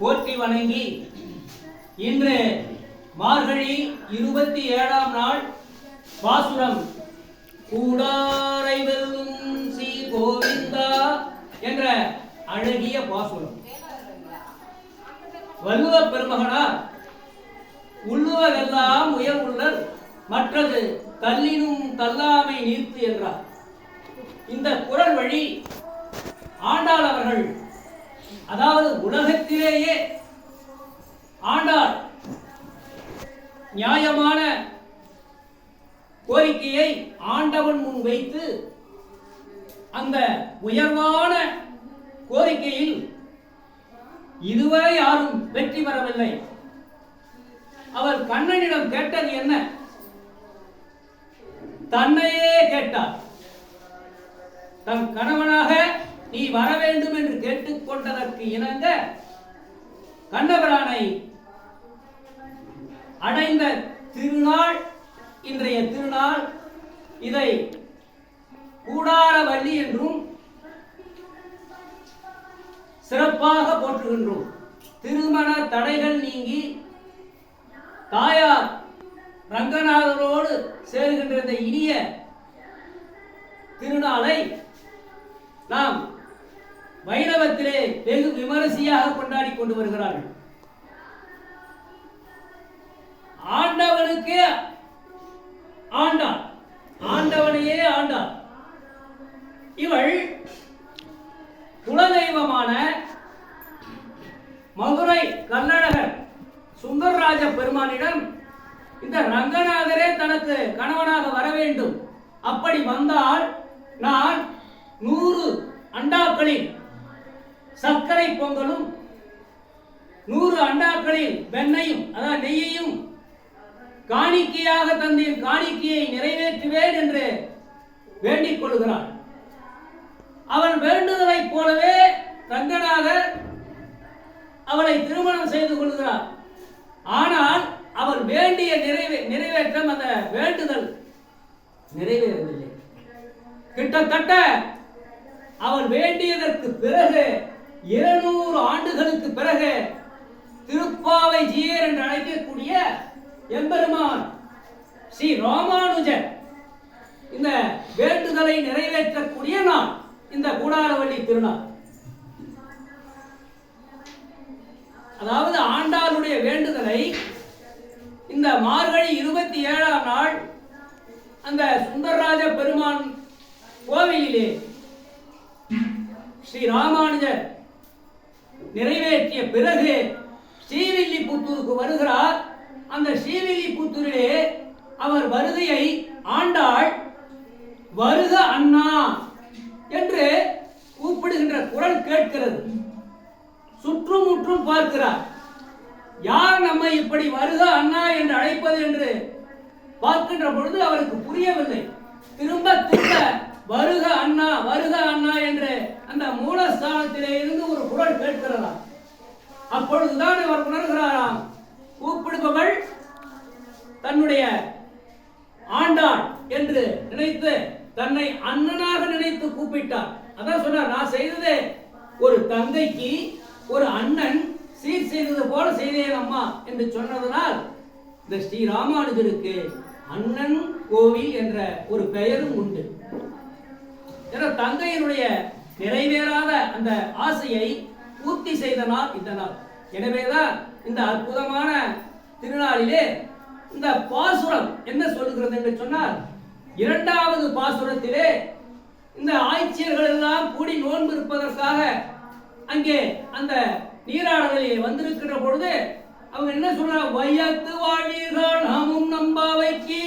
போற்றி வணங்கி இன்று மார்கழி 27ஆம் நாள் பாசுரம் கூடாரை வெல்லும் ஸ்ரீ கோவிந்தா என்ற அழகிய பாசுரம். வள்ளுவ பெருமகனார் உள்ளுவதெல்லாம் உயர் உள்ளல் மற்றது கல்லினும் கல்லாமை நீர்த்து என்றார். இந்த குறள் வழி ஆண்டாள் அவர்கள், அதாவது உலகத்திலேயே ஆண்டாள் நியாயமான கோரிக்கையை ஆண்டவன் முன் வைத்து அந்த உயர்வான கோரிக்கையில் இதுவரை யாரும் வெற்றி பெறவில்லை. அவர் கண்ணனிடம் கேட்டது என்ன? தன்னையே கேட்டார். தன் கணவனாக நீ வர வேண்டும் என்று கேட்டுக்கொண்டதற்கு இணங்க கண்ணபிரானை அடைந்த திருநாள் இன்றைய திருநாள். இதை கூடாரவள்ளி என்றும் சிறப்பாக போற்றுகின்றோம். திருமண தடைகள் நீங்கி தாயார் ரங்கநாதரோடு சேருகின்ற இந்த இனிய திருநாளை நாம் வைணவத்திலே வெகு விமரிசையாக கொண்டாடி கொண்டு வருகிறார்கள். ஆண்டவனுக்கே ஆண்டாள், ஆண்டவனையே ஆண்டாள். இவள் குலதெய்வமான மதுரை கள்ளழகர் சுந்தரராஜ பெருமானிடம் இந்த ரங்கநாதரே தனக்கு கணவனாக வர வேண்டும், அப்படி வந்தால் நான் 100 அண்டாக்களில் சர்க்கரை பொங்கலும் 100 அண்டாக்களில் வெண்ணையும் அதாவது நெய்யையும் காணிக்கையாக தந்தேன், காணிக்கையை நிறைவேற்றுவேன் என்று வேண்டிக் கொள்கிறார். அவன் வேண்டுதலை போலவே ரங்கநாதர் அவளை திருமணம் செய்து கொள்கிறார். ஆனால் அவள் வேண்டிய நிறைவேற்றம், அந்த வேண்டுதல் நிறைவேறவில்லை. கிட்டத்தட்ட அவள் வேண்டியதற்கு பிறகு 200 ஆண்டுகளுக்கு பிறகு திருப்பாவை ஜீயர் என்று அழைக்கக்கூடிய எம்பெருமான் ஸ்ரீ ராமானுஜர் இந்த வேண்டுதலை நிறைவேற்றக்கூடிய நாள் இந்த கூடாரவள்ளி திருநாள். அதாவது ஆண்டாளுடைய வேண்டுதலை இந்த மார்கழி 27ஆம் நாள் அந்த சுந்தரராஜ பெருமான் கோவிலிலே ஸ்ரீ ராமானுஜர் நிறைவேற்றிய பிறகு ஸ்ரீவில்லிபுத்தூருக்கு வருகிறார். அந்த ஸ்ரீவில்லிபுத்தூரிலே அவர் வருகையை ஆண்டாள் வருக அண்ணா என்று கூப்பிடுகின்ற குரல் கேட்கிறது. சுற்றுமுற்றும் பார்க்கிறார். யார் நம்மை இப்படி வருக அண்ணா என்று அழைப்பது என்று பார்க்கின்ற பொழுது அவருக்கு புரியவில்லை. திரும்ப திரும்ப வருக அண்ணா வருக அண்ணா என்று அந்த மூலஸ்தானத்திலே இருந்து ஒரு குரல் கேட்கிறதா. அப்பொழுதுதான் அவர் உணர்கிறாராம், கூப்பிடுபவள் தன்னுடைய ஆண்டாள் என்று நினைத்து தன்னை அண்ணனாக நினைத்து கூப்பிட்டார். அதான் சொன்னார், நான் செய்ததே ஒரு தங்கைக்கு ஒரு அண்ணன் சீர் செய்தது போல செய்தேன் அம்மா என்று சொன்னதனால் இந்த ஸ்ரீ ராமானுஜருக்கு அண்ணன் கோவில் என்ற ஒரு பெயரும் உண்டு. தங்கையினுடைய நிறைவேறாத அந்த ஆசையை பூர்த்தி செய்த நாள் இந்த நாள். எனவேதான் இந்த அற்புதமான திருநாளிலே இந்த பாசுரம் என்ன சொல்லுகிறது என்று சொன்னால், 2வது பாசுரத்திலே இந்த ஆய்ச்சியர்கள் எல்லாம் கூடி நோன்பு இருப்பதற்காக அங்கே அந்த நீராடலில் வந்திருக்கிற பொழுது அவங்க என்ன சொல்றாங்க, வையத்து வாழ்வீர்கள் நாமும் நம்பாவைக்கு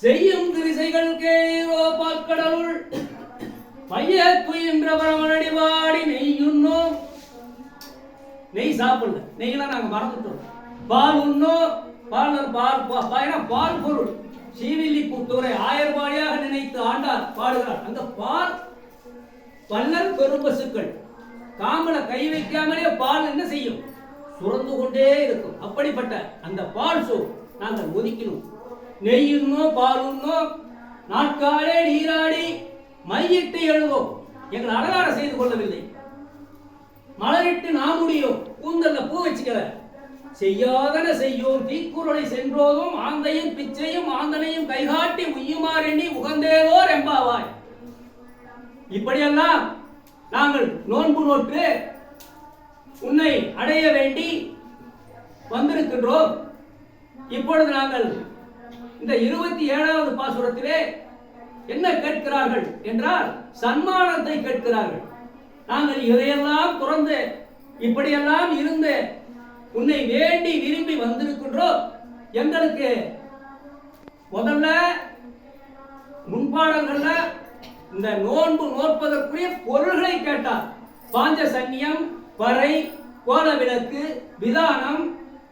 செய்யும் திரிசைகள் கேளோ பாற்கடவுள் வையத்து என்ற பரமனடி வாடி நெய்யுண்ணோம். நெய் சாப்பிடல, நெய்யெல்லாம் நாங்க மறந்துட்டோம். பால் உண்ணோம், பால் பொருள். ஸ்ரீவில்லிபுத்தூரை ஆயர்பாடியாக நினைத்து ஆண்டார் பாடுகிறார். அந்த பால் பல்லர் பெரும்பசுக்கள் காமல கை வைக்காமலே பால் என்ன செய்யும், சுரந்து கொண்டே இருக்கும். அப்படிப்பட்ட அந்த பால் சோ நாங்கள் ஒதுக்கினோம். நெய்யுண்ணோம், பால் உண்ணோம், நாட்காலே நீராடி மையிட்டு எழுதுவோம். எங்கள் அலங்காரம் செய்து கொள்ளவில்லை. மலரிட்டு நாமுடியோ கூந்தல்ல பூ வச்சுக்கல செய்யாதன செய்யோம் தீக்குறளை சென்றோதும் ஆந்தையும் பிச்சையும் ஆந்தனையும் கைகாட்டி உய்யுமாறெண்ணி உகந்தேலோர் எம்பாவாய். இப்படியெல்லாம் நாங்கள் நோன்பு நோற்று உன்னை அடைய வேண்டி வந்திருக்கின்றோம். இப்பொழுது நாங்கள் இந்த 27வது பாசுரத்திலே என்ன கேட்கிறார்கள் என்றால் சன்மானத்தை கேட்கிறார்கள். நாங்கள் இதையெல்லாம் துறந்து இப்படியெல்லாம் இருந்து உன்னை வேண்டி விரும்பி வந்திருக்கின்றோம். எங்களுக்கு முதல்ல முன்பாடங்கள்ல இந்த நோன்பு நோற்பதற்குரிய பொருள்களை கேட்டார். பாஞ்சசன்யம், பறை, கோல விளக்கு, விதானம்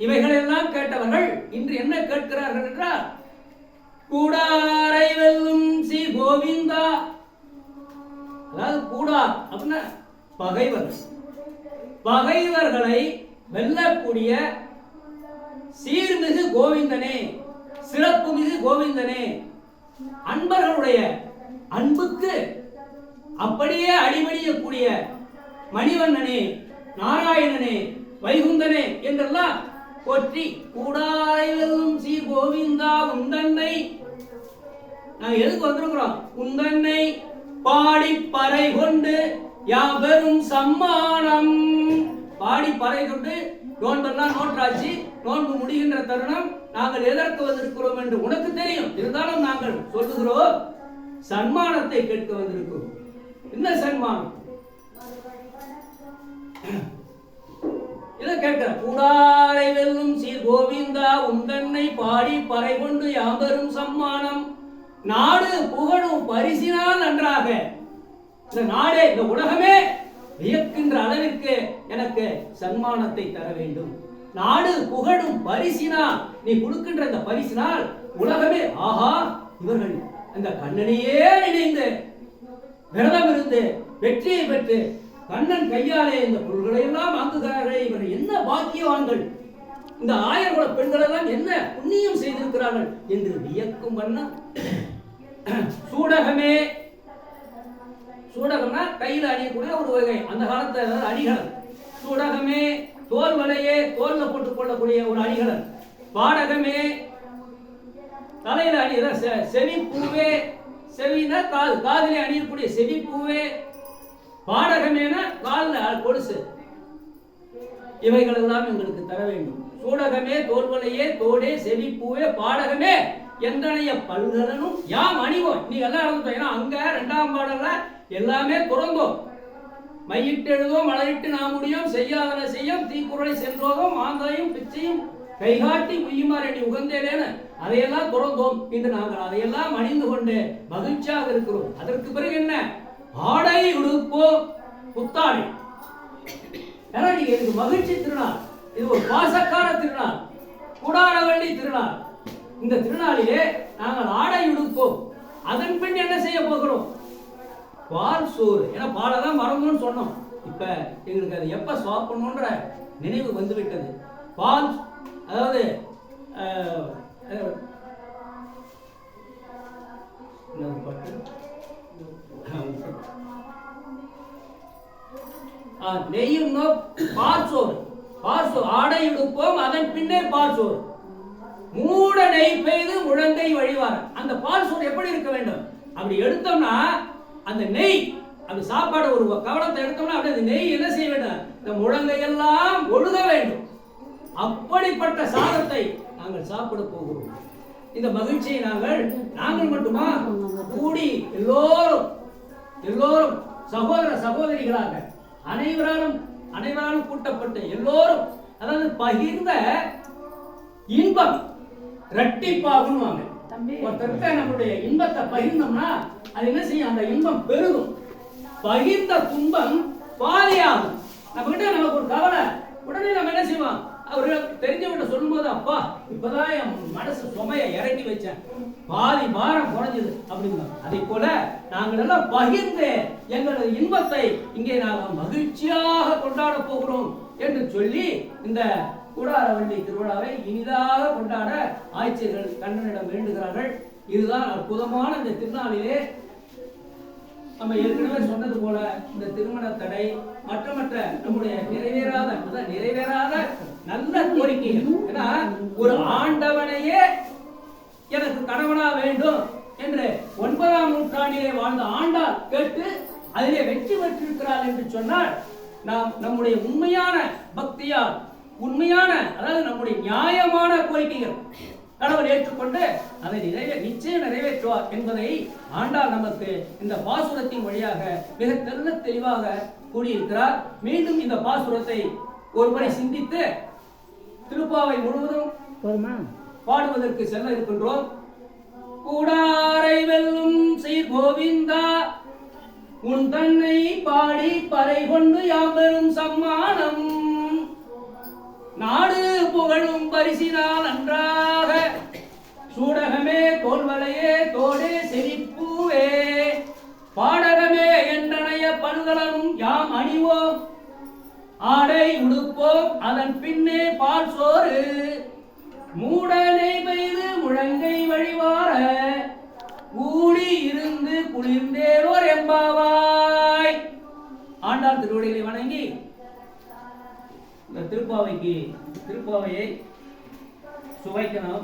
இவைகளெல்லாம் கேட்டவர்கள் இன்று என்ன கேட்கிறார்கள் என்றால் கூடாரை வெல்லும் ஸ்ரீ கோவிந்தா. அதாவது கூடார் அப்படின்னா பகைவர்களை வெல்லக்கூடிய சீர்மிகு கோவிந்தனே, சிறப்பு மிகு கோவிந்தனே, அன்பர்களுடைய அன்புக்கு அப்படியே அடிபடியக்கூடிய மணிவண்ணனே, நாராயணனே, வைகுந்தனே என்றெல்லாம் போற்றி கூடாரை வெல்லும் ஸ்ரீ கோவிந்தா உந்தன்னை. நாங்க எதுக்கு வந்திருக்கிறோம்? உந்தன்னை பாடி பறை கொண்டு யாவரும் சம்மானம். பாடி பறை கொண்டு நோன்பெல்லாம் நோற்றாச்சு. நோன்பு முடிகின்ற தருணம் நாங்கள் எதற்கு வந்திருக்கிறோம் என்று உனக்கு தெரியும். இருந்தாலும் நாங்கள் சொல்லுகிறோம், சன்மானத்தை கேட்க வந்திருக்கிறோம். என்ன சன்மானம்? இதை கேட்கிற கூடாரை வெல்லும் சீர் கோவிந்தா உந்தன்னை பாடி பறை கொண்டு யாவரும் சம்மானம். நாடு புகழும் பரிசினால் நன்றாக. இந்த நாடே, இந்த உலகமே வியக்கின்ற அளவிற்கு எனக்கு சன்மானத்தை தர வேண்டும். நாடு புகழும் பரிசினால், நீ கொடுக்கின்ற இந்த பரிசினால் உலகமே ஆஹா, இவர்கள் அந்த கண்ணனையே நினைந்து விரதம் இருந்து வெற்றியை பெற்று கண்ணன் கையாலே இந்த பொருள்களை எல்லாம் வாங்குகிறார்கள். இவர்கள் என்ன பாக்கியவான்கள், இந்த ஆயர்குல பெண்கள் எல்லாம் என்ன புண்ணியம் செய்திருக்கிறார்கள் என்று வியக்கும் வண்ணம் சூடகமே. சூடகம்னா கையில் அணியக்கூடிய ஒரு வகை, அந்த காலத்தில் அணிகலன். சூடகமே, தோல் வலையே, தோல்ல போட்டுக் கொள்ளக்கூடிய ஒரு அணிகலன். பாடகமே, தலையில அணிகிற செவி பூவே. செவினா காது, காதிலே அணியக்கூடிய செவி பூவே. பாடகமேனா காலில் கொலுசு. இவைகள் எல்லாம் எங்களுக்கு தர வேண்டும். சூடகமே, தோல்வலையே, தோடே, செவி பூவே, பாடகமே என்றனைய பல்கலனும் யாம் அணிவோம். நீ எல்லாம் இறந்துட்டோம். ஏன்னா அங்க 2ஆம் பாடல்ல எல்லாமே துறந்தோம். மையிட்டு எழுதோம், மலரிட்டு நாமுடியும், செய்யாதன செய்யும், தீக்குறளை சென்றோதும், ஆந்தையும் பிச்சையும் கைகாட்டி உய்யுமாறெண்ணி உகந்தேனேன்னு அதையெல்லாம் துறந்தோம். இன்று நாங்கள் அதையெல்லாம் அணிந்து கொண்டு மகிழ்ச்சியாக இருக்கிறோம். அதற்கு பிறகு என்ன? ஆடை உடுப்போம், புத்தாடை. ஏன்னா நீங்க இதுக்கு மகிழ்ச்சி திருநாள், இது ஒரு பாசக்கார திருநாள், கூடாரவள்ளி திருநாள். இந்த திருநாளிலே நாங்கள் ஆடை உடுப்போம். அதன் பின் என்ன செய்ய போகிறோம்? பால் சோறு. ஏன்னா பாலை தான் மறந்தோம்னு சொன்னோம். இப்ப எங்களுக்கு அது எப்ப சாப்பிடணும்ன்ற நினைவு வந்து விட்டது. பால், அதாவது நெய்யும் பாசோறு. ஆடை உடுப்போம், அதன் பின்னே பாசோறு. மூட நெய் பெய்து முழங்கை வழிவார். அந்த பால் சோறு எப்படி இருக்க வேண்டும்? அப்படி எடுத்தோம்னா அந்த நெய், அந்த சாப்பாடு ஒரு கவனத்தை எடுத்தோம்னா அப்படி அந்த நெய் என்ன செய்ய வேண்டும்? இந்த முழங்கையெல்லாம் ஒழுக வேண்டும். அப்படிப்பட்ட சாதத்தை நாங்கள் சாப்பிட போகிறோம். இந்த மகிழ்ச்சியை நாங்கள் மட்டுமா கூடி எல்லோரும் சகோதர சகோதரிகளாக அனைவராலும் கூட்டப்பட்டு எல்லோரும், அதாவது பகிர்ந்த இன்பம் இரட்டிப்பாகும். ஒருத்தருக்கு நம்மளுடைய இன்பத்தை பகிர்ந்தோம்னா அது என்ன செய்யும்? அந்த இன்பம் பெருகும். பகிர்ந்த துன்பம் பாதியாகும். நம்ம கிட்ட நமக்கு ஒரு கவலை, உடனே நம்ம என்ன செய்வோம்? அவர்கள் தெரிஞ்சவங்க சொல்லும் போது, அப்பா இப்பதான் என் மனசு சுமையை இறக்கி வச்சேன், பாதி பாரம் குறைஞ்சது அப்படின்னா, அதை போல நாங்கள் எல்லாம் பகிர்ந்து எங்களது இன்பத்தை இங்கே நாங்கள் மகிழ்ச்சியாக கொண்டாட போகிறோம் என்று சொல்லி இந்த கூடாரவள்ளி திருவிழாவை இனிதாக கொண்டாட ஆய்ச்சியர்கள் கண்ணனிடம் வேண்டுகிறார்கள். இதுதான் அற்புதமான இந்த திருநாளிலே நம்ம ஏற்கனவே சொன்னது போல இந்த திருமண தடை மற்ற நம்முடைய நிறைவேறாத நல்ல கோரிக்கைகள். ஏன்னா ஒரு ஆண்டவனையே எனக்கு கணவனா வேண்டும் என்று 9ஆம் நூற்றாண்டிலே வாழ்ந்த ஆண்டாள் கேட்டு அதிலே வெற்றி பெற்றிருக்கிறார் என்று சொன்னால் நாம் நம்முடைய உண்மையான பக்தியால் அதாவது நம்முடைய நியாயமான கோரிக்கைகள் கடவுள் ஏற்றுக்கொண்டு அதை நிச்சயம் நிறைவேற்றுவார் என்பதை ஆண்டாள் நமக்கு இந்த பாசுரத்தின் வழியாக மிக தெளிவாக கூறியிருக்கிறார். மீண்டும் இந்த பாசுரத்தை ஒருமுறை சிந்தித்து திருப்பாவை முழுவதும் பாடுவதற்கு செல்ல இருக்கின்றோம். கூடாரை வெல்லும் சீர் கோவிந்தா உன் தன்னை பாடி பறை கொண்டு யாவரும் சம்மானம் நாடு புகழும் பரிசினால் நன்றாக சூடகமே தோல்வலையே தோடே செழிப்பூவே பாடகமே என்றனைய பல்கலனும் யாம் அணிவோம் ஆடை உடுப்போம் அதன் பின்னே பால் சோறு மூடனை பெய்து முழங்கை வழிவார கூடி இருந்து குளிர்ந்தேரோர் எம்பாவாய். ஆண்டாள் திருவடிகளை வணங்கி இந்த திருப்பாவையை சுவைக்கணும்.